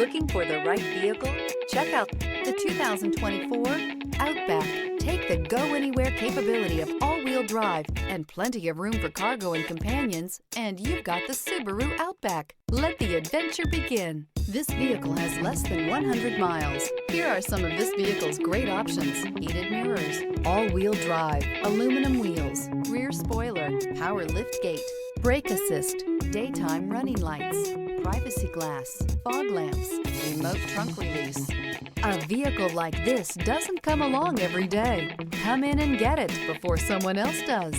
Looking for the right vehicle? Check out the 2024 Outback. Take the go-anywhere capability of all-wheel drive and plenty of room for cargo and companions, and you've got the Subaru Outback. Let the adventure begin. This vehicle has less than 100 miles. Here are some of this vehicle's great options: heated mirrors, all-wheel drive, aluminum wheels, rear spoiler, power liftgate, brake assist, daytime running lights, privacy glass, fog lamps, remote trunk release. A vehicle like this doesn't come along every day. Come in and get it before someone else does.